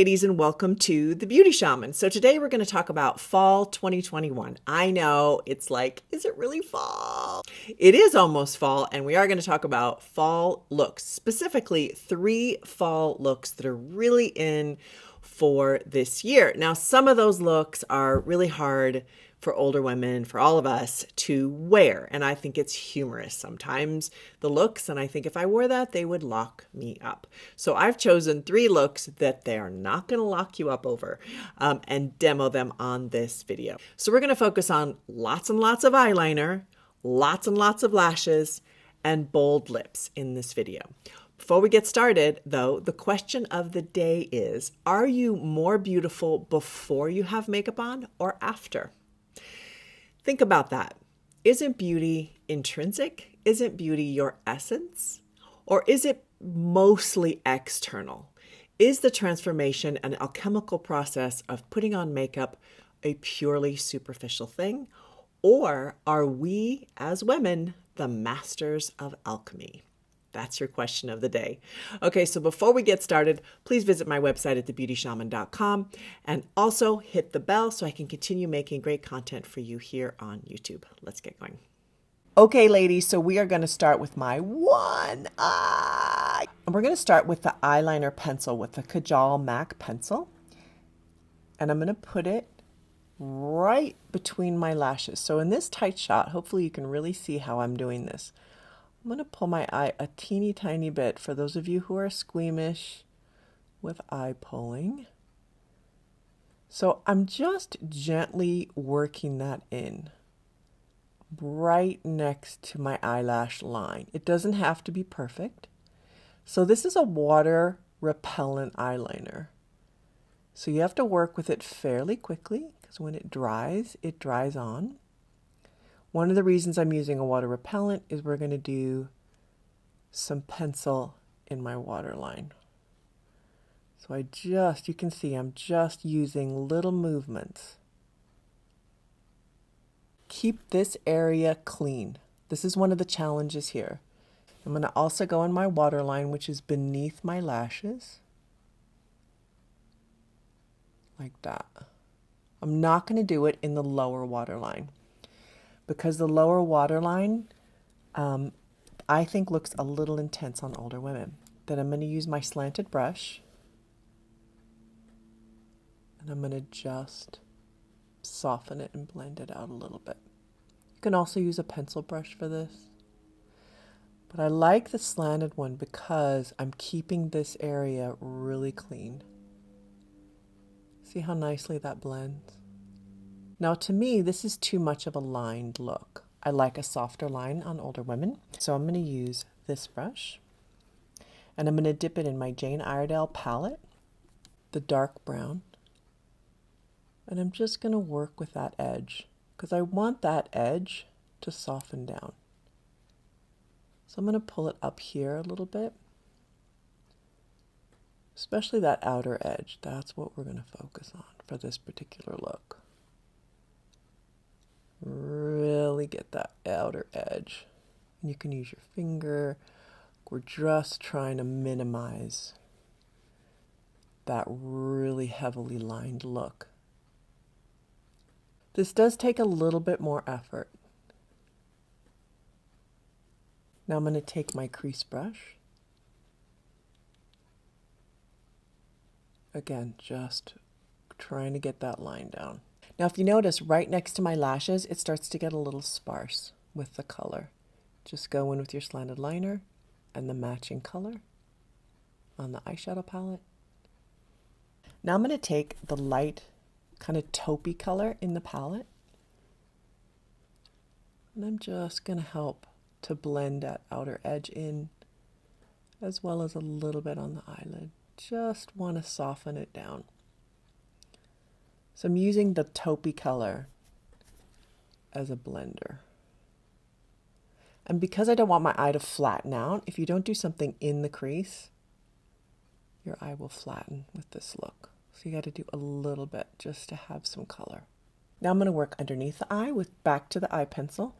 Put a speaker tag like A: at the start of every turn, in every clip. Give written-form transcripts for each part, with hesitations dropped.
A: ladies, and welcome to The Beauty Shaman. So today we're going to talk about fall 2021. I know it's like, is it really fall? It is almost fall, and we are going to talk about fall looks, specifically 3 fall looks that are really in for this year. Now, some of those looks are really hard for older women, for all of us to wear. And I think it's humorous sometimes, the looks. And I think if I wore that, they would lock me up. So I've chosen 3 looks that they are not going to lock you up over and demo them on this video. So we're going to focus on lots and lots of eyeliner, lots and lots of lashes, and bold lips in this video. Before we get started, though, the question of the day is, are you more beautiful before you have makeup on or after? Think about that. Isn't beauty intrinsic? Isn't beauty your essence? Or is it mostly external? Is the transformation an alchemical process of putting on makeup a purely superficial thing? Or are we, as women, the masters of alchemy? That's your question of the day. Okay, so before we get started, please visit my website at thebeautyshaman.com and also hit the bell so I can continue making great content for you here on YouTube. Let's get going. Okay, ladies, so we are going to start with my one eye. And we're going to start with the eyeliner pencil with the Kajal MAC pencil. And I'm going to put it right between my lashes. So in this tight shot, hopefully you can really see how I'm doing this. I'm going to pull my eye a teeny tiny bit for those of you who are squeamish with eye pulling. So I'm just gently working that in right next to my eyelash line. It doesn't have to be perfect. So this is a water repellent eyeliner. So you have to work with it fairly quickly because when it dries on. One of the reasons I'm using a water repellent is we're going to do some pencil in my waterline. So you can see I'm just using little movements. Keep this area clean. This is one of the challenges here. I'm going to also go in my waterline, which is beneath my lashes. Like that. I'm not going to do it in the lower waterline, because the lower waterline, I think looks a little intense on older women. Then I'm going to use my slanted brush, and I'm going to just soften it and blend it out a little bit. You can also use a pencil brush for this. But I like the slanted one because I'm keeping this area really clean. See how nicely that blends? Now, to me, this is too much of a lined look. I like a softer line on older women. So I'm going to use this brush. And I'm going to dip it in my Jane Iredale palette, the dark brown. And I'm just going to work with that edge because I want that edge to soften down. So I'm going to pull it up here a little bit. Especially that outer edge. That's what we're going to focus on for this particular look. Really get that outer edge. And you can use your finger. We're just trying to minimize that really heavily lined look. This does take a little bit more effort. Now I'm going to take my crease brush. Again, just trying to get that line down. Now, if you notice, right next to my lashes, it starts to get a little sparse with the color. Just go in with your slanted liner and the matching color on the eyeshadow palette. Now I'm going to take the light, kind of taupey color in the palette. And I'm just going to help to blend that outer edge in, as well as a little bit on the eyelid. Just want to soften it down. So I'm using the taupey color as a blender. And because I don't want my eye to flatten out, if you don't do something in the crease, your eye will flatten with this look. So you got to do a little bit just to have some color. Now I'm going to work underneath the eye with back to the eye pencil.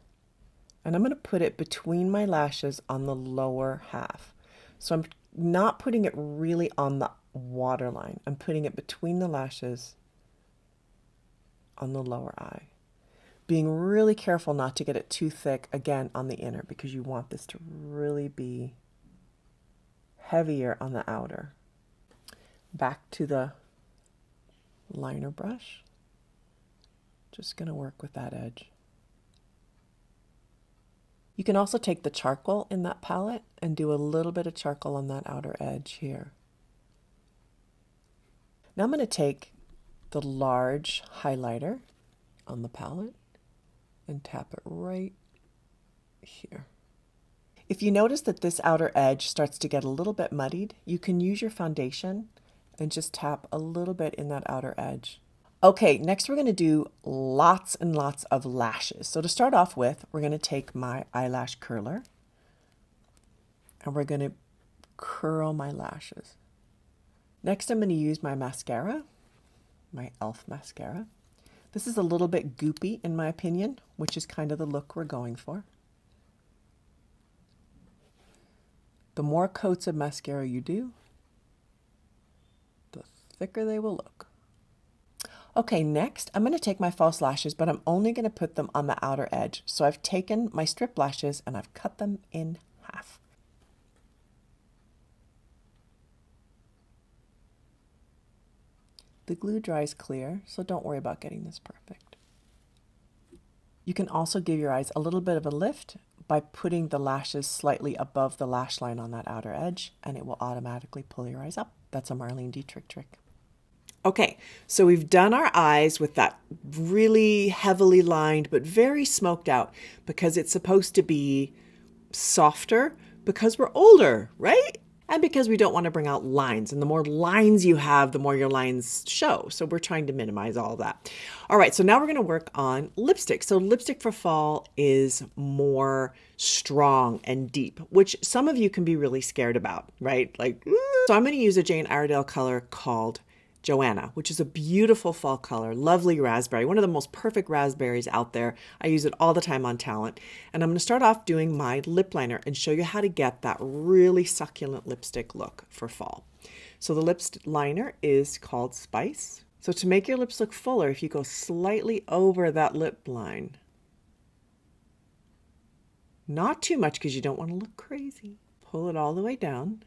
A: And I'm going to put it between my lashes on the lower half. So I'm not putting it really on the waterline. I'm putting it between the lashes on the lower eye. Being really careful not to get it too thick, again, on the inner, because you want this to really be heavier on the outer. Back to the liner brush. Just going to work with that edge. You can also take the charcoal in that palette and do a little bit of charcoal on that outer edge here. Now I'm going to take the large highlighter on the palette and tap it right here. If you notice that this outer edge starts to get a little bit muddied, you can use your foundation and just tap a little bit in that outer edge. Okay, next we're going to do lots and lots of lashes. So to start off with, we're going to take my eyelash curler and we're going to curl my lashes. Next, I'm going to use my mascara, my e.l.f. mascara. This is a little bit goopy in my opinion, which is kind of the look we're going for. The more coats of mascara you do, the thicker they will look. Okay, next I'm going to take my false lashes, but I'm only going to put them on the outer edge. So I've taken my strip lashes and I've cut them in half. The glue dries clear, so don't worry about getting this perfect. You can also give your eyes a little bit of a lift by putting the lashes slightly above the lash line on that outer edge, and it will automatically pull your eyes up. That's a Marlene Dietrich trick. Okay, so we've done our eyes with that really heavily lined but very smoked out, because it's supposed to be softer because we're older, right? And because we don't want to bring out lines. And the more lines you have, the more your lines show. So we're trying to minimize all of that. All right, so now we're going to work on lipstick. So lipstick for fall is more strong and deep, which some of you can be really scared about, right? Like, so I'm going to use a Jane Iredale color called Joanna, which is a beautiful fall color, lovely raspberry, one of the most perfect raspberries out there. I use it all the time on talent. And I'm going to start off doing my lip liner and show you how to get that really succulent lipstick look for fall. So the lip liner is called Spice. So to make your lips look fuller, if you go slightly over that lip line, not too much because you don't want to look crazy, pull it all the way down.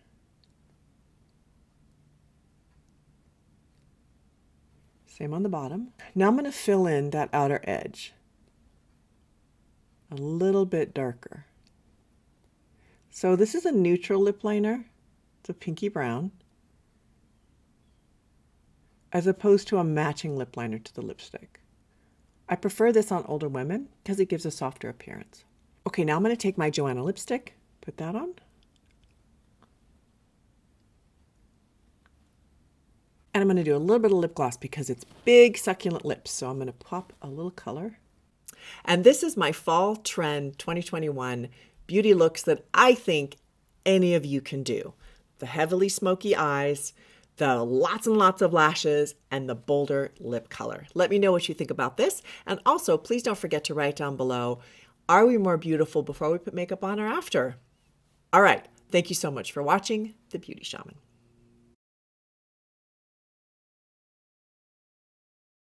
A: Same on the bottom. Now I'm going to fill in that outer edge a little bit darker. So this is a neutral lip liner. It's a pinky brown, as opposed to a matching lip liner to the lipstick. I prefer this on older women because it gives a softer appearance. Okay, now I'm going to take my Joanna lipstick, put that on. And I'm going to do a little bit of lip gloss because it's big, succulent lips. So I'm going to pop a little color. And this is my fall trend 2021 beauty looks that I think any of you can do. The heavily smoky eyes, the lots and lots of lashes, and the bolder lip color. Let me know what you think about this. And also, please don't forget to write down below, are we more beautiful before we put makeup on or after? All right. Thank you so much for watching The Beauty Shaman.